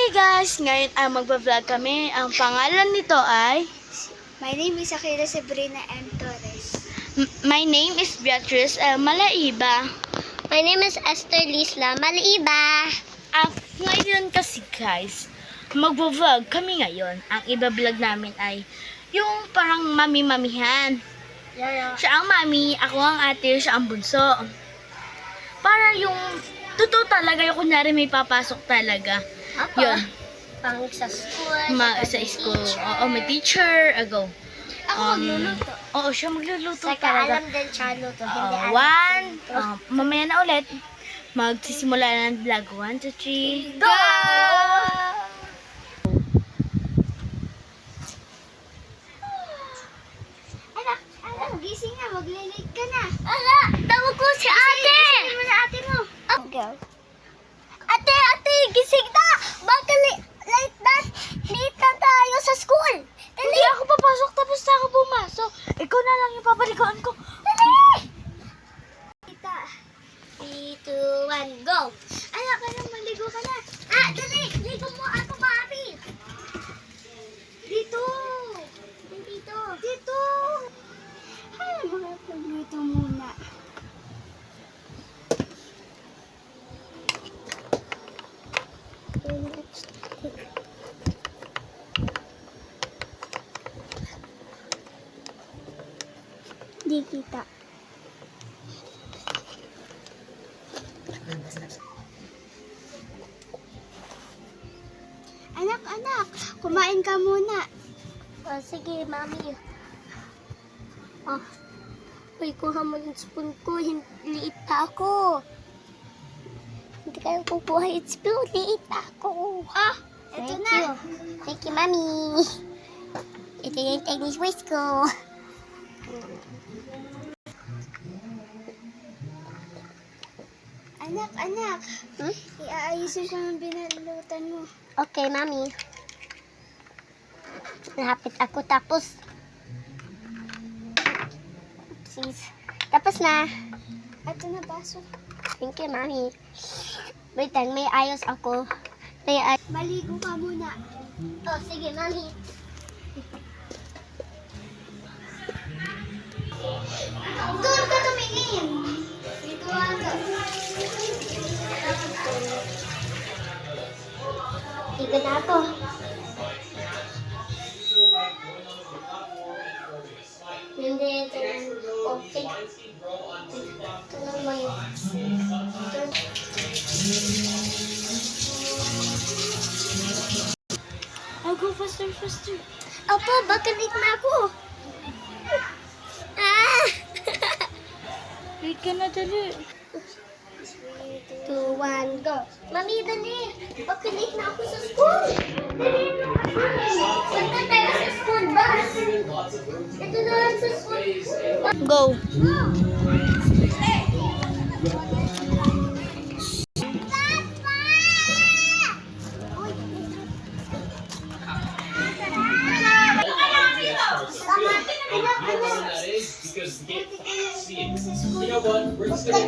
Hi guys! Ngayon ay magbablog kami. Ang pangalan nito ay... My name is Akira Sabrina M. Torres. My name is Beatrice Malaiba. My name is Esther Lisla Malaiba. Ngayon kasi guys, magbablog kami ngayon. Ang ibablog namin ay yung parang mami-mamihan. Siya ang mami, ako ang ate, siya ang bunso. Para yung totoo talaga, yung kunyari may papasok talaga. Apa? Yun. Pang sa school. Sa school. Oo, may teacher. Go. Ako magluluto. Oo, siya magluluto Saka talaga. alam din siya luto. Hindi alam. Mamaya na ulit. Magsisimula na ng vlog. 1, 2, 3, Go! Anak, gising na. Maglilate ka na. Ala, tawag ko si ate. Gising mo na ate mo. Go. Ate, gising na. Baka late na tayo sa school. Hindi ako papasok tapos na ako pumasok. Ikaw na lang yung papaliguan ko. Dali! Tita. 3, 2, 1, go! Anak, maligo ka na. Dali! Ligo mo ako, mami! Dito! Dito! Ay, magluto muna. Di kita. Anak, kumain ka muna. Sige, mami. Uy, kuha mo yung spoon ko. Liit pa ako. Hindi kayo kukuha yung spoon. Liit pa ako. Ito na. Thank you, mami. Ito yung Chinese voice ko. Anak. Iaayusin ko ang binalutan mo. Okay, mami. Lapit ako tapos. Oopsies. Tapos na. Ito na baso. Thank you, mami. Wait lang, may ayos ako. Maligo ka muna. Sige, mami. Doon ka tumingin. Dito ako. Dito na ako. Hindi, ito na. Okay. Ito na mo yun. Go faster. Apo, baka late na ako. Wait ka na, dali. 2, 1, go. Mami, dali. Baka late na ako sa school. Dali na ako. Punta tayo sa school bus. Ito na lang sa school. Go. Because you can't see it. You know what? We're just gonna